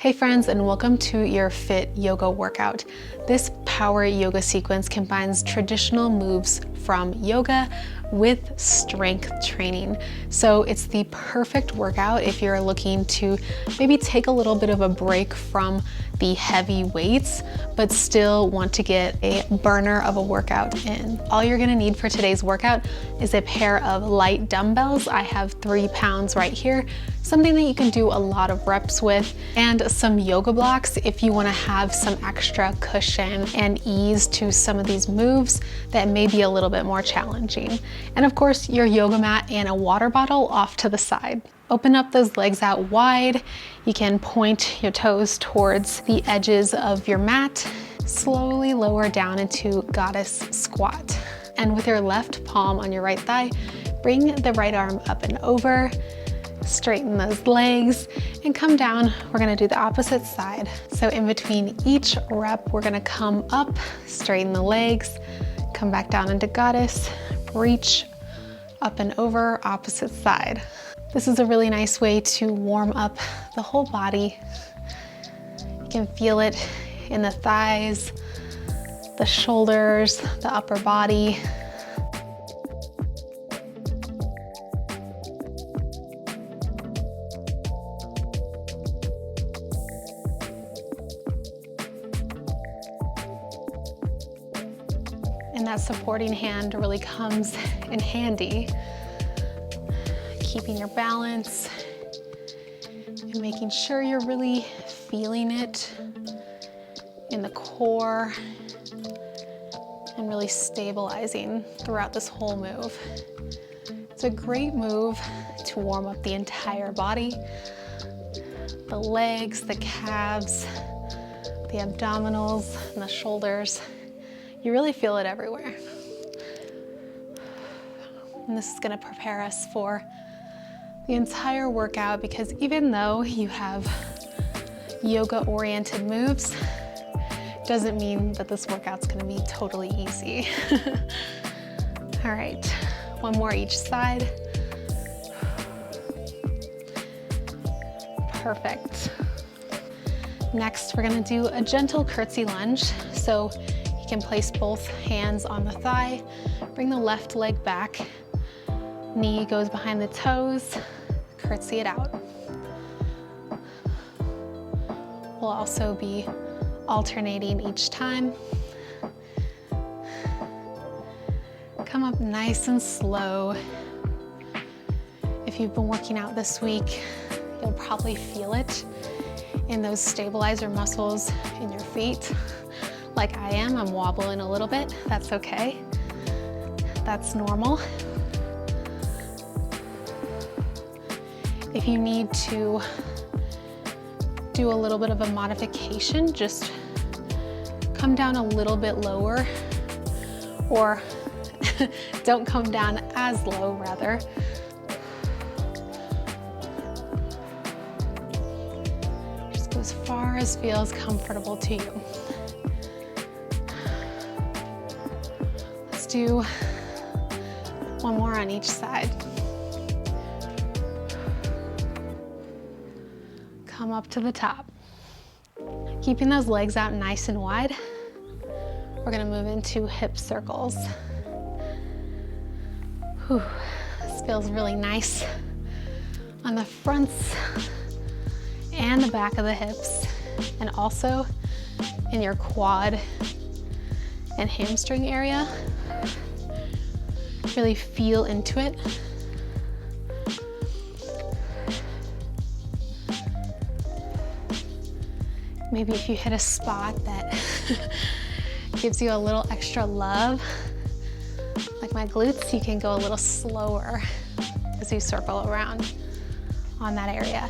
Hey friends, and welcome to your Fit Yoga workout. This power yoga sequence combines traditional moves from yoga with strength training. So it's the perfect workout if you're looking to maybe take a little bit of a break from the heavy weights, but still want to get a burner of a workout in. All you're gonna need for today's workout is a pair of light dumbbells. I have 3 pounds right here, something that you can do a lot of reps with, and some yoga blocks if you wanna have some extra cushion and ease to some of these moves that may be a little bit more challenging. And of course, your yoga mat and a water bottle off to the side. Open up those legs out wide. You can point your toes towards the edges of your mat. Slowly lower down into goddess squat. And with your left palm on your right thigh, bring the right arm up and over. Straighten those legs and come down. We're gonna do the opposite side. So in between each rep, we're gonna come up, straighten the legs, come back down into goddess, reach up and over, opposite side. This is a really nice way to warm up the whole body. You can feel it in the thighs, the shoulders, the upper body. And that supporting hand really comes in handy. Keeping your balance and making sure you're really feeling it in the core and really stabilizing throughout this whole move. It's a great move to warm up the entire body, the legs, the calves, the abdominals, and the shoulders. You really feel it everywhere. And this is gonna prepare us for the entire workout, because even though you have yoga-oriented moves, doesn't mean that this workout's gonna be totally easy. All right, one more each side. Perfect. Next, we're gonna do a gentle curtsy lunge. So you can place both hands on the thigh, bring the left leg back, knee goes behind the toes, curtsy it out. We'll also be alternating each time. Come up nice and slow. If you've been working out this week, you'll probably feel it in those stabilizer muscles in your feet. Like I am, I'm wobbling a little bit. That's okay. That's normal. If you need to do a little bit of a modification, just come down a little bit lower, or don't come down as low, rather. Just go as far as feels comfortable to you. Let's do one more on each side. Come up to the top. Keeping those legs out nice and wide, we're gonna move into hip circles. Whew, this feels really nice on the fronts and the back of the hips, and also in your quad and hamstring area. Really feel into it. Maybe if you hit a spot that gives you a little extra love, like my glutes, you can go a little slower as you circle around on that area.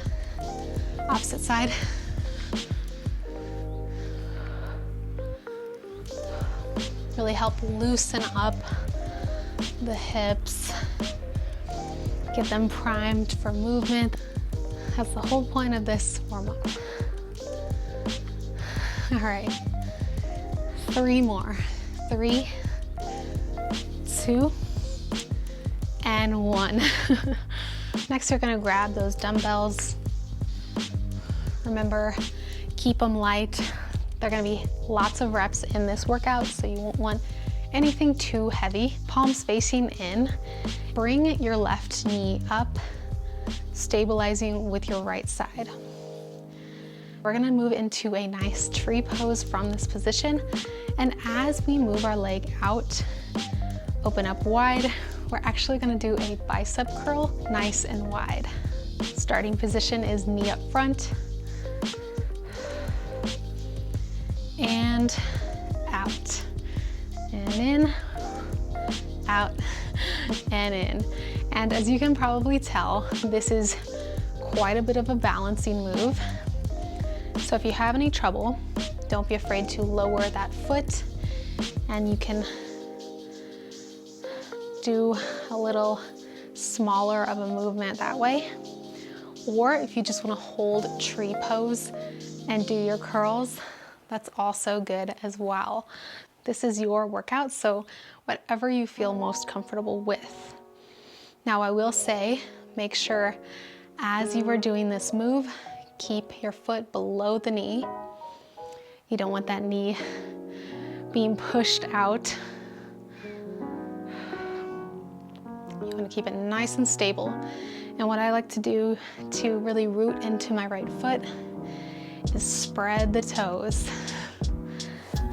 Opposite side. Really help loosen up the hips, get them primed for movement. That's the whole point of this warm-up. All right, 3 more. 3, 2, and 1. Next, you're gonna grab those dumbbells. Remember, Keep them light. There are gonna be lots of reps in this workout, so you won't want anything too heavy. Palms facing in. Bring your left knee up, stabilizing with your right side. We're gonna move into a nice tree pose from this position. And as we move our leg out, open up wide, we're actually gonna do a bicep curl, nice and wide. Starting position is knee up front, and out, and in, out, and in. And as you can probably tell, this is quite a bit of a balancing move. So if you have any trouble, don't be afraid to lower that foot, and you can do a little smaller of a movement that way. Or if you just want to hold tree pose and do your curls, that's also good as well. This is your workout, so whatever you feel most comfortable with. Now I will say, make sure as you are doing this move, keep your foot below the knee. You don't want that knee being pushed out. You want to keep it nice and stable. And what I like to do to really root into my right foot is spread the toes.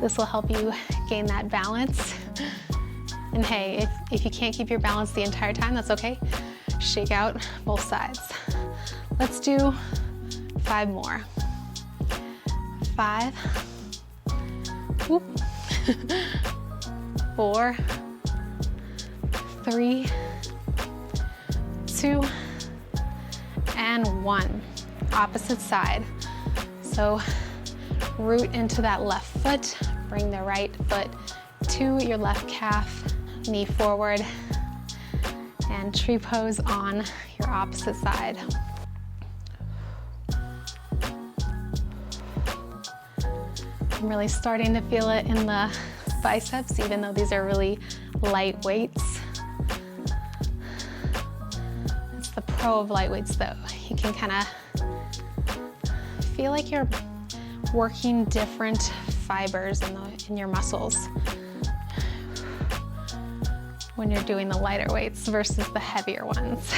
This will help you gain that balance. And hey, if you can't keep your balance the entire time, that's okay. Shake out both sides. Let's do 5 more. 5, whoop. 4, 3, 2, and 1. Opposite side. So root into that left foot, bring the right foot to your left calf, knee forward, and tree pose on your opposite side. I'm really starting to feel it in the biceps, even though these are really light weights. It's the pro of light weights though. You can kind of feel like you're working different fibers in your muscles when you're doing the lighter weights versus the heavier ones.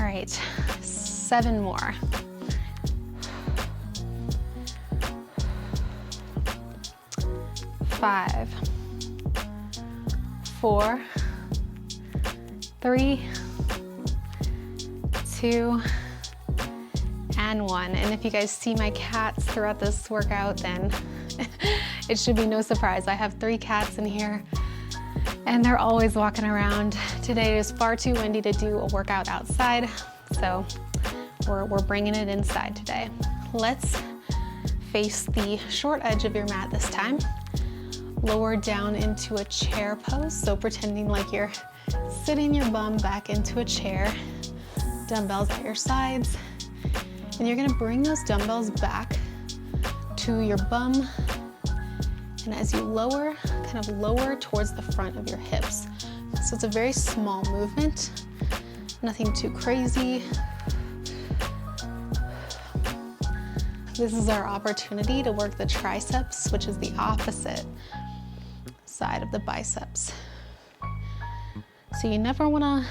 All right, 7 more. 5, 4, 3, 2, and 1. And if you guys see my cats throughout this workout, then it should be no surprise. I have 3 cats in here and they're always walking around. Today is far too windy to do a workout outside, so we're bringing it inside today. Let's face the short edge of your mat this time. Lower down into a chair pose, so pretending like you're sitting your bum back into a chair, dumbbells at your sides, and you're gonna bring those dumbbells back to your bum, and as you lower, kind of lower towards the front of your hips. So it's a very small movement, nothing too crazy. This is our opportunity to work the triceps, which is the opposite side of the biceps. So you never want to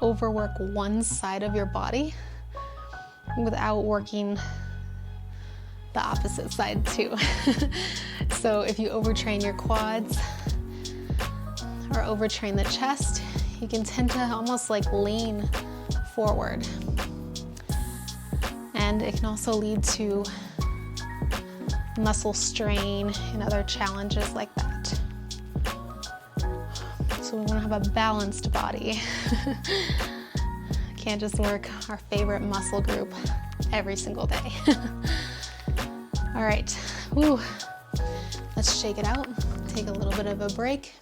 overwork one side of your body without working the opposite side too. So if you overtrain your quads or overtrain the chest, you can tend to almost like lean forward. And it can also lead to muscle strain and other challenges like that. So we want to have a balanced body. Can't just work our favorite muscle group every single day. All right, woo. Let's shake it out. Take a little bit of a break.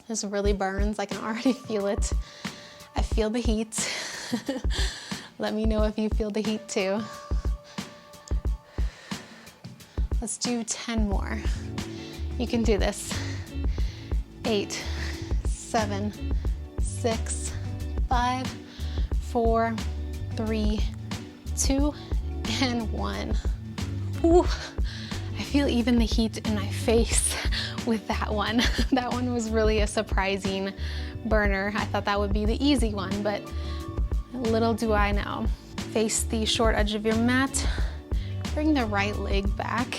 This really burns, I can already feel it. I feel the heat. Let me know if you feel the heat too. Let's do 10 more. You can do this. 8, 7, 6, 5, 4, 3, 2, and 1. Ooh, I feel even the heat in my face with that one. That one was really a surprising burner. I thought that would be the easy one, but little do I know. Face the short edge of your mat, bring the right leg back,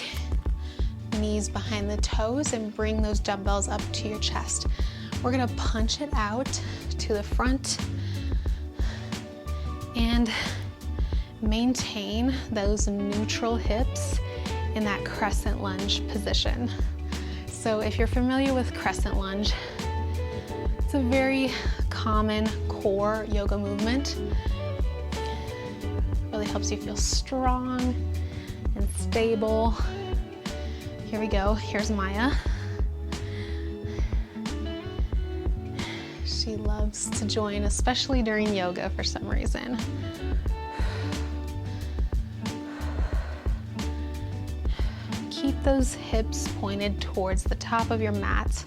knees behind the toes, and bring those dumbbells up to your chest. We're gonna punch it out to the front and maintain those neutral hips in that crescent lunge position. So if you're familiar with crescent lunge, it's a very common core yoga movement. Really helps you feel strong and stable. Here we go, here's Maya. She loves to join, especially during yoga for some reason. Keep those hips pointed towards the top of your mat.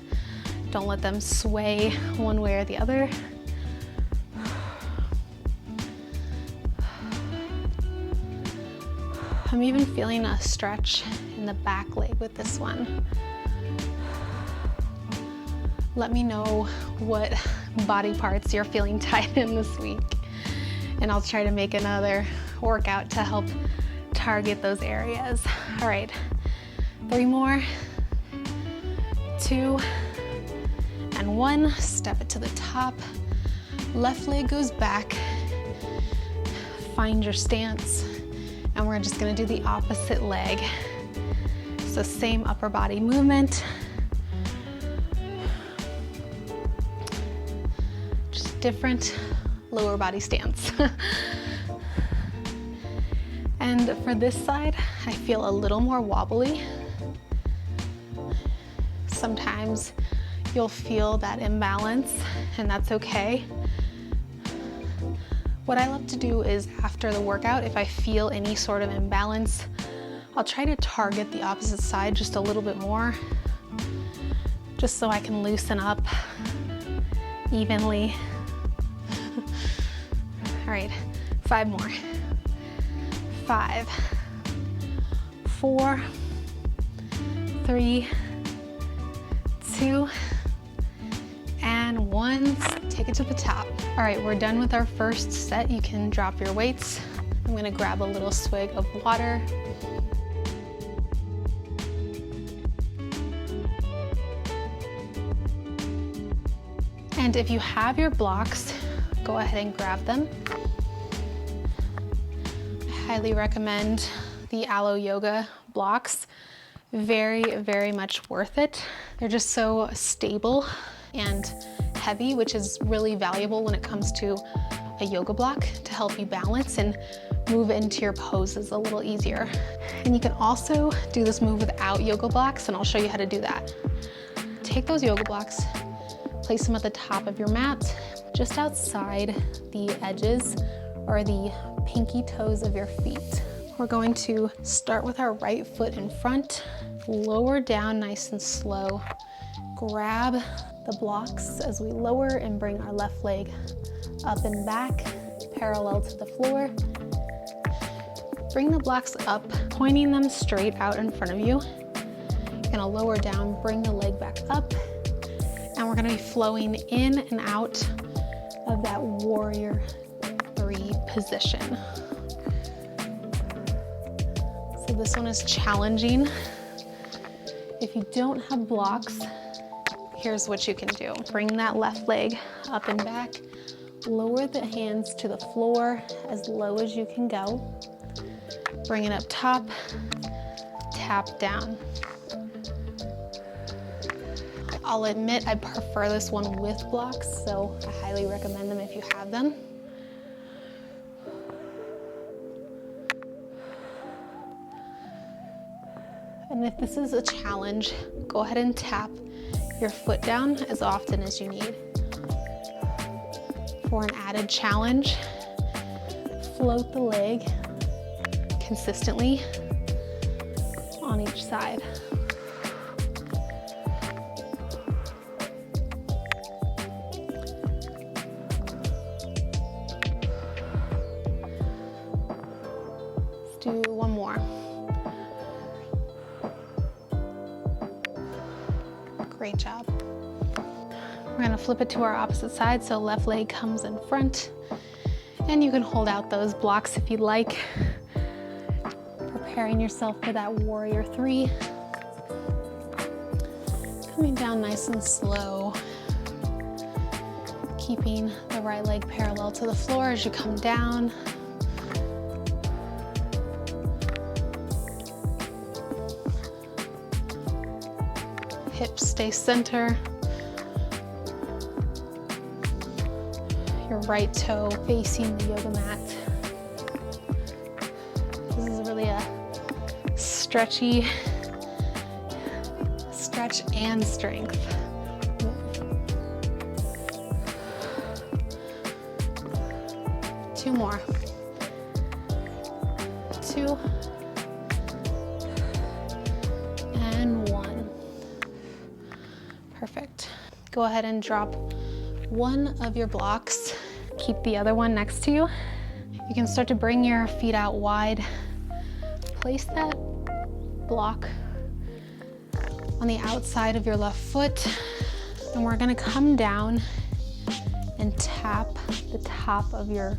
Don't let them sway one way or the other. I'm even feeling a stretch in the back leg with this one. Let me know what body parts you're feeling tight in this week, and I'll try to make another workout to help target those areas. All right, 3 more, 2, and 1. Step it to the top. Left leg goes back. Find your stance, and we're just gonna do the opposite leg. So same upper body movement. Just different lower body stance. And for this side, I feel a little more wobbly. Sometimes you'll feel that imbalance, and that's okay. What I love to do is after the workout, if I feel any sort of imbalance, I'll try to target the opposite side just a little bit more, just so I can loosen up evenly. All right, 5 more. 5, 4, 3, 2, and 1. Take it to the top. All right, we're done with our first set. You can drop your weights. I'm gonna grab a little swig of water. And if you have your blocks, go ahead and grab them. I highly recommend the Aloe Yoga blocks. Very, very much worth it. They're just so stable and heavy, which is really valuable when it comes to a yoga block to help you balance and move into your poses a little easier. And you can also do this move without yoga blocks, and I'll show you how to do that. Take those yoga blocks, place them at the top of your mat, just outside the edges or the pinky toes of your feet. We're going to start with our right foot in front, lower down nice and slow, grab the blocks as we lower and bring our left leg up and back, parallel to the floor. Bring the blocks up, pointing them straight out in front of you. You're gonna lower down, bring the leg back up, and we're gonna be flowing in and out of that warrior 3 position. So this one is challenging. If you don't have blocks, here's what you can do. Bring that left leg up and back, lower the hands to the floor as low as you can go. Bring it up top, tap down. I'll admit I prefer this one with blocks, so I highly recommend them if you have them. And if this is a challenge, go ahead and tap your foot down as often as you need. For an added challenge, float the leg consistently on each side. do one more. Great job. We're gonna flip it to our opposite side, so left leg comes in front, and you can hold out those blocks if you'd like. Preparing yourself for that warrior 3. Coming down nice and slow. Keeping the right leg parallel to the floor as you come down. Hips stay center. Your right toe facing the yoga mat. This is really a stretch and strength. 2 more. 2 and 1. Perfect. Go ahead and drop one of your blocks. Keep the other one next to you. You can start to bring your feet out wide. Place that block on the outside of your left foot, and we're gonna come down and tap the top of your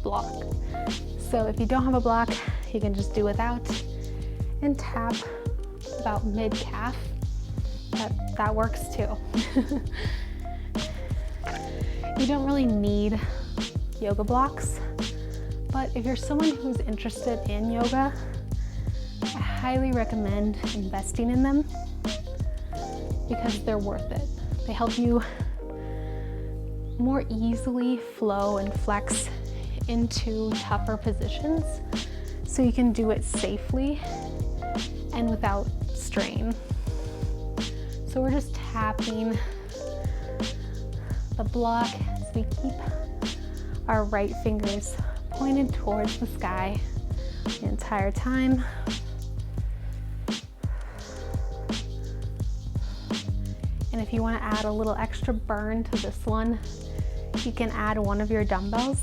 block. So if you don't have a block, you can just do without and tap about mid-calf. That works too. You don't really need yoga blocks, but if you're someone who's interested in yoga, I highly recommend investing in them because they're worth it. They help you more easily flow and flex into tougher positions so you can do it safely and without strain. So we're just tapping the block as we keep our right fingers pointed towards the sky the entire time. And if you want to add a little extra burn to this one, you can add one of your dumbbells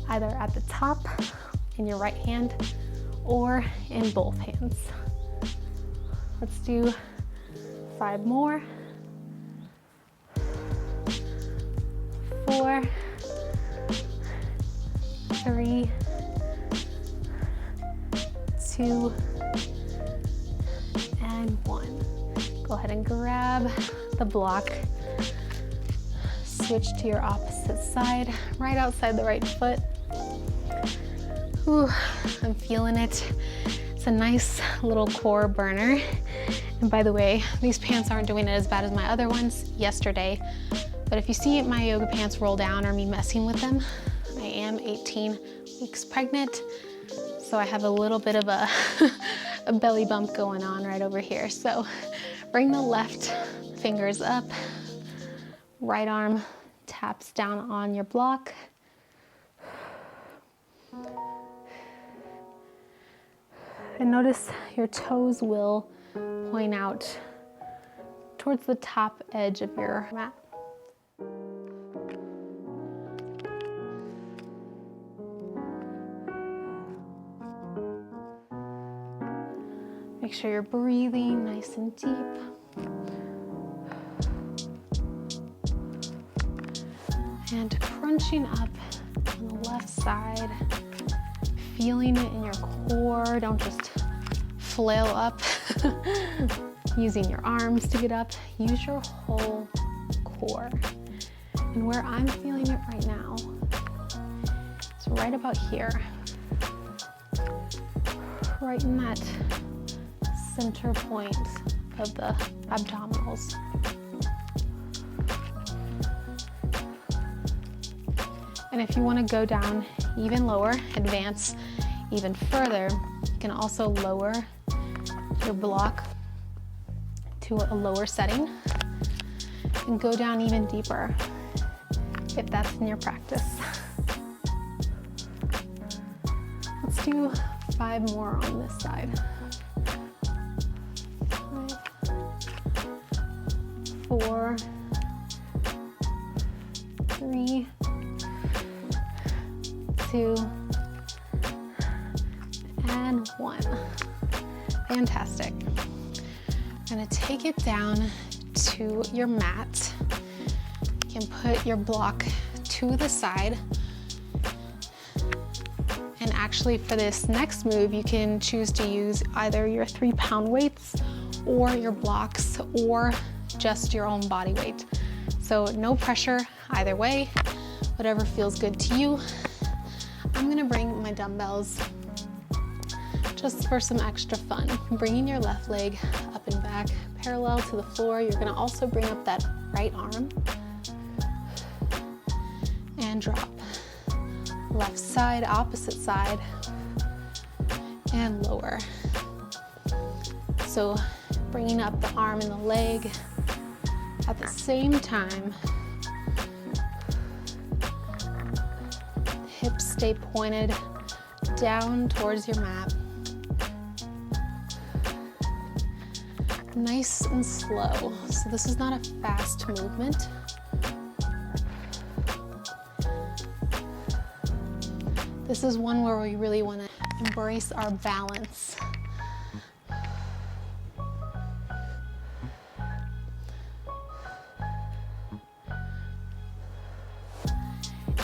either at the top in your right hand or in both hands. Let's do 5 more. 4, 3, 2, and 1. Go ahead and grab the block. Switch to your opposite side, right outside the right foot. Ooh, I'm feeling it. It's a nice little core burner. And by the way, these pants aren't doing it as bad as my other ones yesterday. But if you see my yoga pants roll down or me messing with them, I am 18 weeks pregnant. So I have a little bit of a, a belly bump going on right over here. So bring the left fingers up, right arm taps down on your block. And notice your toes will point out towards the top edge of your mat. Make sure you're breathing nice and deep. And crunching up on the left side, feeling it in your core. Don't just flail up using your arms to get up. Use your whole core. And where I'm feeling it right now, it's right about here. Right in that center point of the abdominals. And if you want to go down even lower, advance even further, you can also lower your block to a lower setting and go down even deeper if that's in your practice. Let's do 5 more on this side. 5, 4, 3, 2, Fantastic. I'm gonna take it down to your mat. You can put your block to the side. And actually for this next move, you can choose to use either your 3-pound weights or your blocks or just your own body weight. So no pressure either way, whatever feels good to you. I'm gonna bring my dumbbells just for some extra fun. Bringing your left leg up and back, parallel to the floor. You're gonna also bring up that right arm and drop. Left side, opposite side, and lower. So bringing up the arm and the leg at the same time. Hips stay pointed down towards your mat. Nice and slow. So this is not a fast movement. This is one where we really want to embrace our balance.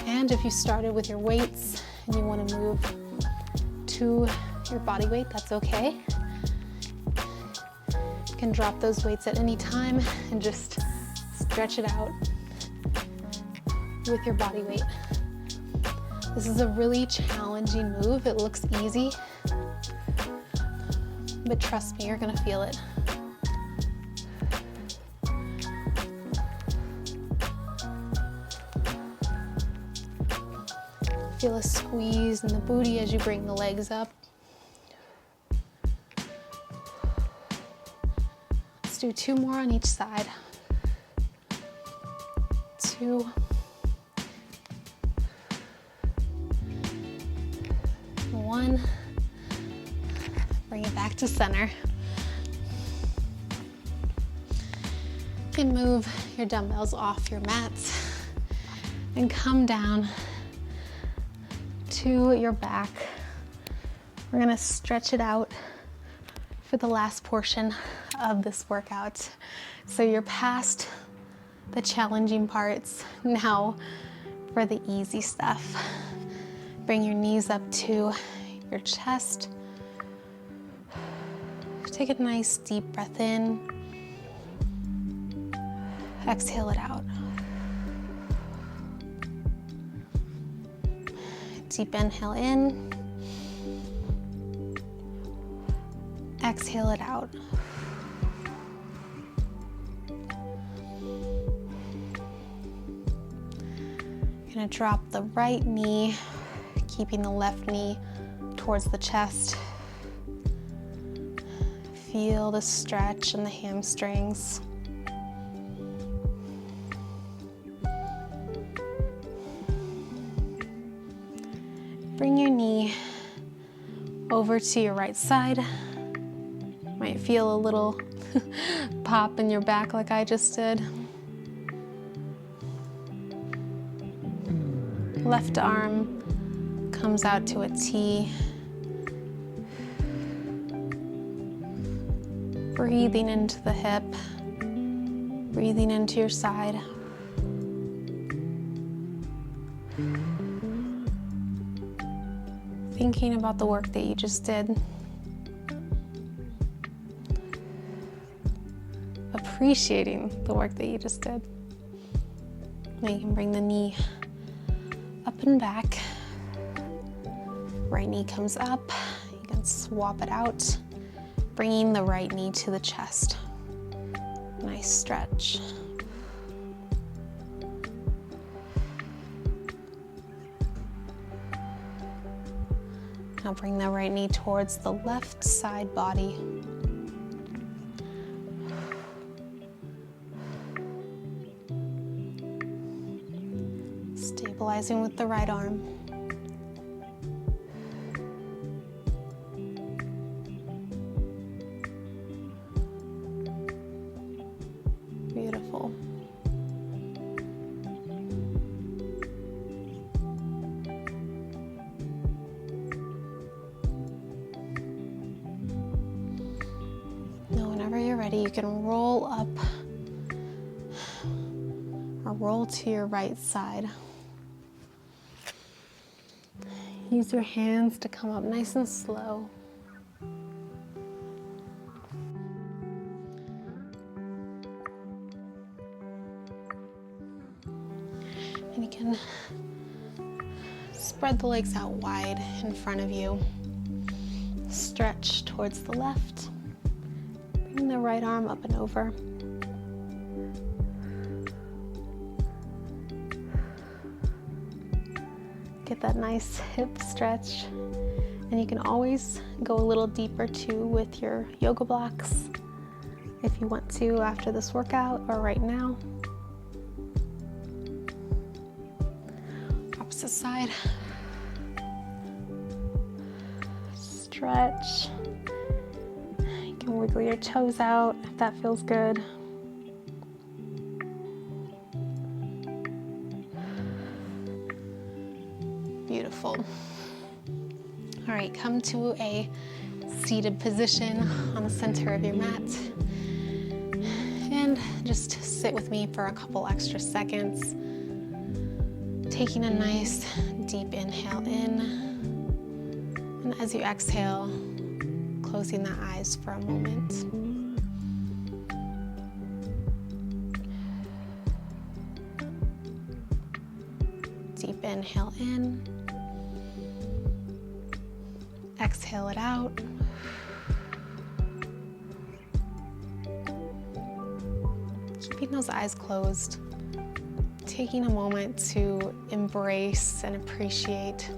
And if you started with your weights and you want to move to your body weight, that's okay. You can drop those weights at any time and just stretch it out with your body weight. This is a really challenging move. It looks easy, but trust me, you're gonna feel it. Feel a squeeze in the booty as you bring the legs up. Let's do 2 more on each side. 2. 1. Bring it back to center. You can move your dumbbells off your mats and come down to your back. We're gonna stretch it out for the last portion of this workout. So you're past the challenging parts. Now for the easy stuff. Bring your knees up to your chest. Take a nice deep breath in. Exhale it out. Deep inhale in. Exhale it out. You're gonna drop the right knee, keeping the left knee towards the chest. Feel the stretch in the hamstrings. Bring your knee over to your right side. Might feel a little pop in your back like I just did. Left arm comes out to a T. Breathing into the hip, breathing into your side. Thinking about the work that you just did. Appreciating the work that you just did. Now you can bring the knee up and back. Right knee comes up. You can swap it out, bringing the right knee to the chest. Nice stretch. Now bring the right knee towards the left side body. Stabilizing with the right arm. Beautiful. ready, you can roll up or roll to your right side. Use your hands to come up nice and slow. And you can spread the legs out wide in front of you. Stretch towards the left. Bring the right arm up and over. Get that nice hip stretch. And you can always go a little deeper too with your yoga blocks if you want to after this workout or right now. Opposite side. Stretch. You can wiggle your toes out if that feels good. Beautiful. All right, come to a seated position on the center of your mat. And just sit with me for a couple extra seconds. Taking a nice deep inhale in. And as you exhale, closing the eyes for a moment. Deep inhale in. Exhale it out. Keeping those eyes closed. Taking a moment to embrace and appreciate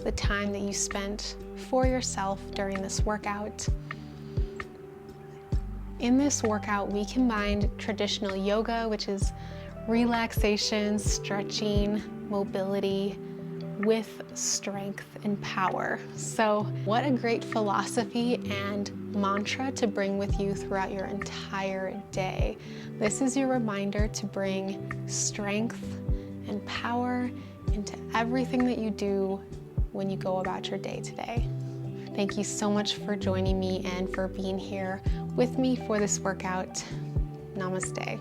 the time that you spent for yourself during this workout. In this workout, we combined traditional yoga, which is relaxation, stretching, mobility, with strength and power. So what a great philosophy and mantra to bring with you throughout your entire day. This is your reminder to bring strength and power into everything that you do when you go about your day today. Thank you so much for joining me and for being here with me for this workout. Namaste.